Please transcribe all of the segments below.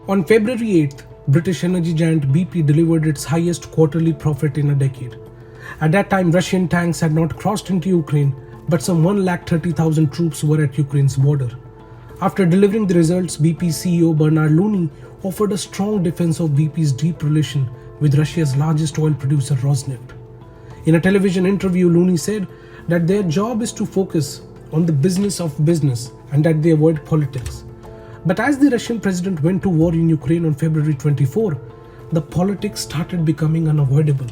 On February 8th, British energy giant BP delivered its highest quarterly profit in a decade. At that time, Russian tanks had not crossed into Ukraine, but some 130,000 troops were at Ukraine's border. After delivering the results, BP CEO Bernard Looney offered a strong defense of BP's deep relation with Russia's largest oil producer Rosneft. In a television interview, Looney said that their job is to focus on the business of business and that they avoid politics. But as the Russian president went to war in Ukraine on February 24, the politics started becoming unavoidable.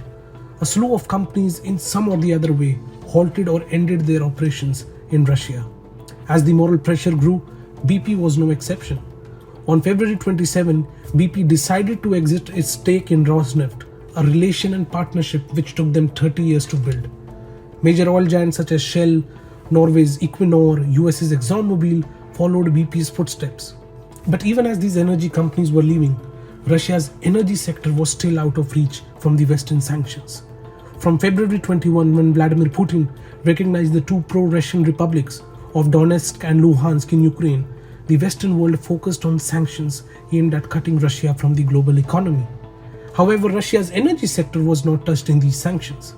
A slew of companies in some or the other way halted or ended their operations in Russia. As the moral pressure grew, BP was no exception. On February 27, BP decided to exit its stake in Rosneft, a relation and partnership which took them 30 years to build. Major oil giants such as Shell, Norway's Equinor, US's ExxonMobil followed BP's footsteps. But even as these energy companies were leaving, Russia's energy sector was still out of reach from the Western sanctions. From February 21, when Vladimir Putin recognized the two pro-Russian republics of Donetsk and Luhansk in Ukraine, the Western world focused on sanctions aimed at cutting Russia from the global economy. However, Russia's energy sector was not touched in these sanctions.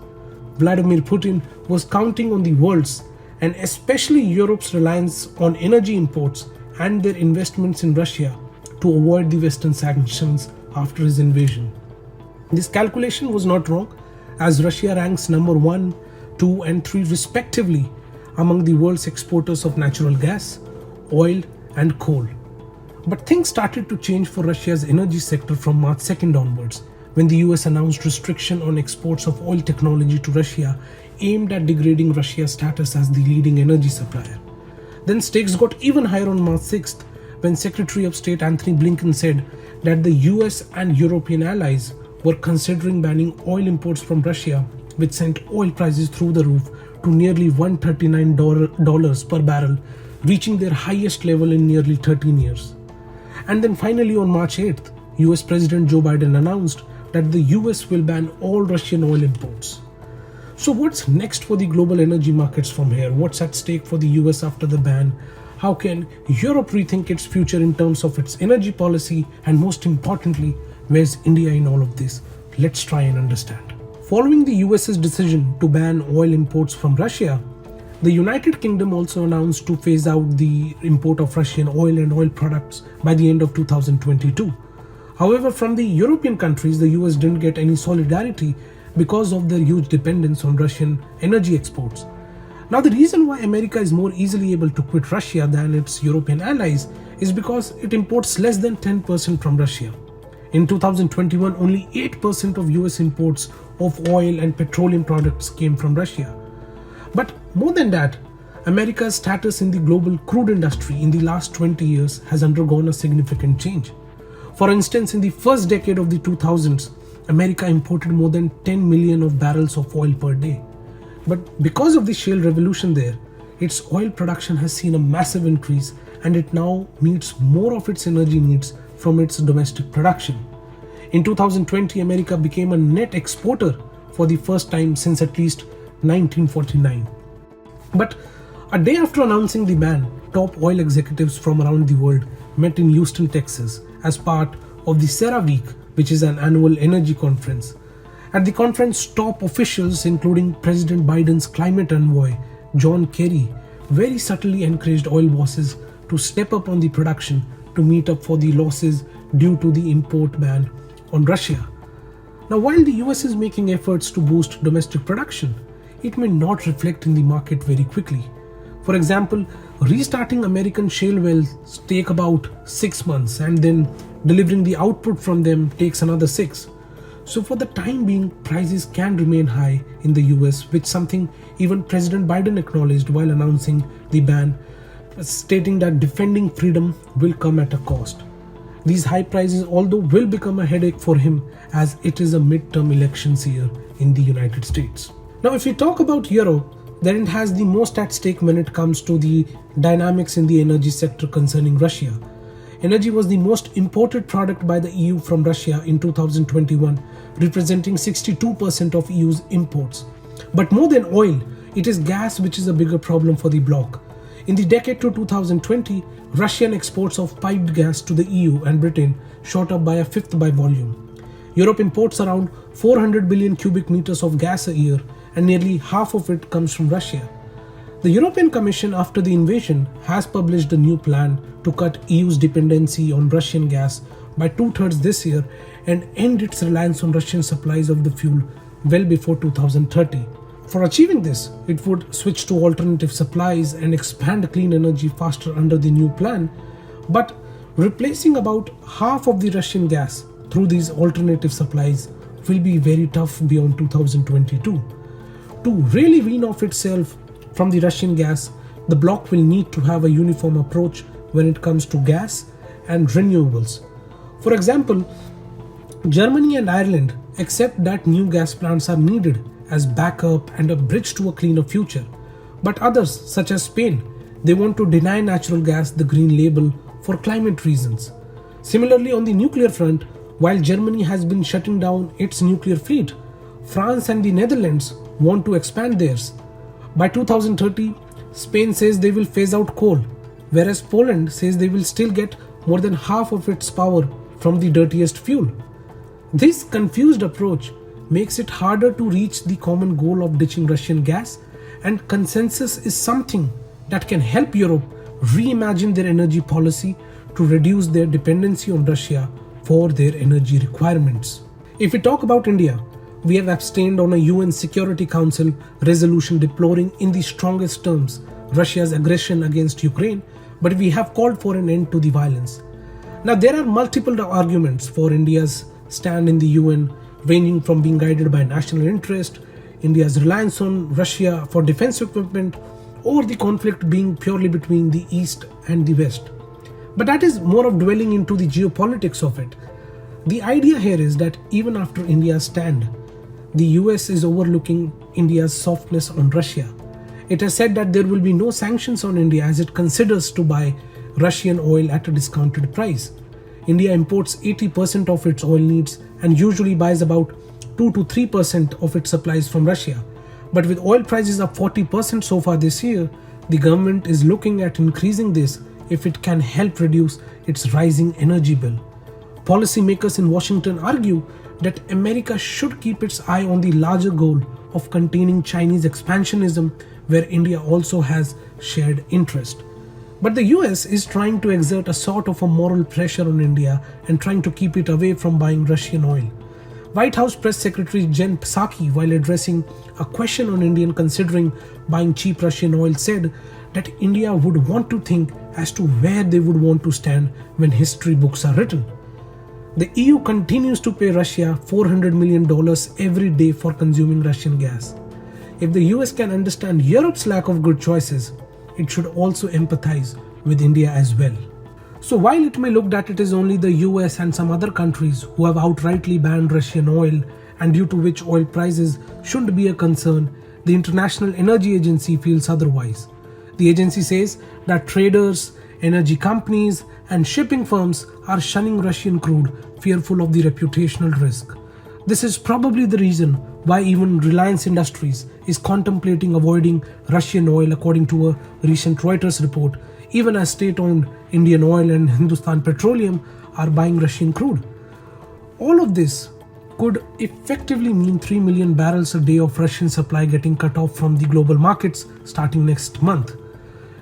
Vladimir Putin was counting on the world's, and especially Europe's, reliance on energy imports and their investments in Russia to avoid the Western sanctions after his invasion. This calculation was not wrong, as Russia ranks number 1, 2 and 3 respectively among the world's exporters of natural gas, oil and coal. But things started to change for Russia's energy sector from March 2nd onwards, when the US announced restriction on exports of oil technology to Russia aimed at degrading Russia's status as the leading energy supplier. Then stakes got even higher on March 6th, when Secretary of State Anthony Blinken said that the US and European allies were considering banning oil imports from Russia, which sent oil prices through the roof to nearly $139 per barrel, reaching their highest level in nearly 13 years. And then finally on March 8th, US President Joe Biden announced that the US will ban all Russian oil imports. So what's next for the global energy markets from here? What's at stake for the US after the ban? How can Europe rethink its future in terms of its energy policy? And most importantly, where's India in all of this? Let's try and understand. Following the US's decision to ban oil imports from Russia, the United Kingdom also announced to phase out the import of Russian oil and oil products by the end of 2022. However, from the European countries, the US didn't get any solidarity because of their huge dependence on Russian energy exports. Now, the reason why America is more easily able to quit Russia than its European allies is because it imports less than 10% from Russia. In 2021, only 8% of US imports of oil and petroleum products came from Russia. But more than that, America's status in the global crude industry in the last 20 years has undergone a significant change. For instance, in the first decade of the 2000s, America imported more than 10 million of barrels of oil per day. But because of the shale revolution there, its oil production has seen a massive increase, and it now meets more of its energy needs from its domestic production. In 2020, America became a net exporter for the first time since at least 1949. But a day after announcing the ban, top oil executives from around the world met in Houston, Texas as part of the CERAWeek, which is an annual energy conference. At the conference, top officials, including President Biden's climate envoy, John Kerry, very subtly encouraged oil bosses to step up on the production to meet up for the losses due to the import ban on Russia. Now, while the US is making efforts to boost domestic production, it may not reflect in the market very quickly. For example, restarting American shale wells take about 6 months, and then delivering the output from them takes another 6. So for the time being, prices can remain high in the US, which something even President Biden acknowledged while announcing the ban, stating that defending freedom will come at a cost. These high prices, although, will become a headache for him as it is a midterm elections year in the United States. Now, if we talk about Europe, then it has the most at stake when it comes to the dynamics in the energy sector concerning Russia. Energy was the most imported product by the EU from Russia in 2021, representing 62% of EU's imports. But more than oil, it is gas which is a bigger problem for the bloc. In the decade to 2020, Russian exports of piped gas to the EU and Britain shot up by a fifth by volume. Europe imports around 400 billion cubic meters of gas a year, and nearly half of it comes from Russia. The European Commission, after the invasion, has published a new plan to cut EU's dependency on Russian gas by 2/3 this year and end its reliance on Russian supplies of the fuel well before 2030. For achieving this, it would switch to alternative supplies and expand clean energy faster under the new plan, but replacing about half of the Russian gas through these alternative supplies will be very tough beyond 2022. To really wean off itself from the Russian gas, the bloc will need to have a uniform approach when it comes to gas and renewables. For example, Germany and Ireland accept that new gas plants are needed as backup and a bridge to a cleaner future. But others, such as Spain, they want to deny natural gas the green label for climate reasons. Similarly, on the nuclear front, while Germany has been shutting down its nuclear fleet, France and the Netherlands want to expand theirs. By 2030, Spain says they will phase out coal, whereas Poland says they will still get more than half of its power from the dirtiest fuel. This confused approach makes it harder to reach the common goal of ditching Russian gas, and consensus is something that can help Europe reimagine their energy policy to reduce their dependency on Russia for their energy requirements. If we talk about India, we have abstained on a UN Security Council resolution deploring in the strongest terms Russia's aggression against Ukraine, but we have called for an end to the violence. Now, there are multiple arguments for India's stand in the UN, ranging from being guided by national interest, India's reliance on Russia for defense equipment, or the conflict being purely between the East and the West. But that is more of dwelling into the geopolitics of it. The idea here is that even after India's stand, the US is overlooking India's softness on Russia. It has said that there will be no sanctions on India as it considers to buy Russian oil at a discounted price. India imports 80% of its oil needs and usually buys about 2 to 3% of its supplies from Russia. But with oil prices up 40% so far this year, the government is looking at increasing this if it can help reduce its rising energy bill. Policymakers in Washington argue that America should keep its eye on the larger goal of containing Chinese expansionism, where India also has shared interest. But the US is trying to exert a sort of a moral pressure on India and trying to keep it away from buying Russian oil. White House Press Secretary Jen Psaki, while addressing a question on India considering buying cheap Russian oil, said that India would want to think as to where they would want to stand when history books are written. The EU continues to pay Russia $400 million every day for consuming Russian gas. If the US can understand Europe's lack of good choices, it should also empathize with India as well. So while it may look that it is only the US and some other countries who have outrightly banned Russian oil and due to which oil prices shouldn't be a concern, the International Energy Agency feels otherwise. The agency says that traders, energy companies, and shipping firms are shunning Russian crude, fearful of the reputational risk. This is probably the reason why even Reliance Industries is contemplating avoiding Russian oil, according to a recent Reuters report, even as state-owned Indian Oil and Hindustan Petroleum are buying Russian crude. All of this could effectively mean 3 million barrels a day of Russian supply getting cut off from the global markets starting next month.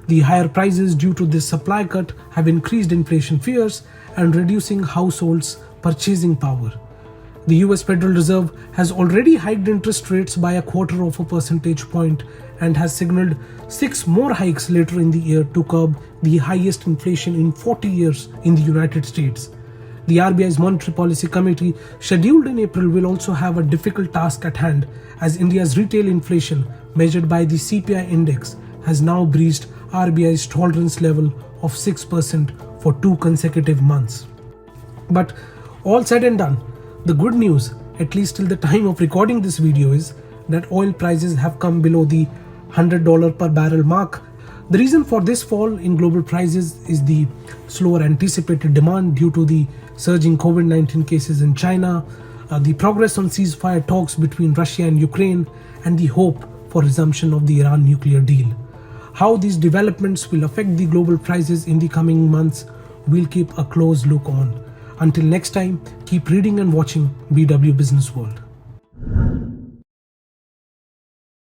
The higher prices due to this supply cut have increased inflation fears and reducing households' purchasing power. The US Federal Reserve has already hiked interest rates by 1/4 of a percentage point and has signaled 6 more hikes later in the year to curb the highest inflation in 40 years in the United States. The RBI's Monetary Policy Committee, scheduled in April, will also have a difficult task at hand as India's retail inflation, measured by the CPI index, has now breached RBI's tolerance level of 6% for 2 consecutive months. But all said and done, the good news, at least till the time of recording this video, is that oil prices have come below the $100 per barrel mark. The reason for this fall in global prices is the slower anticipated demand due to the surging COVID-19 cases in China, the progress on ceasefire talks between Russia and Ukraine, and the hope for resumption of the Iran nuclear deal. How these developments will affect the global prices in the coming months, we'll keep a close look on. Until next time, keep reading and watching BW Business World.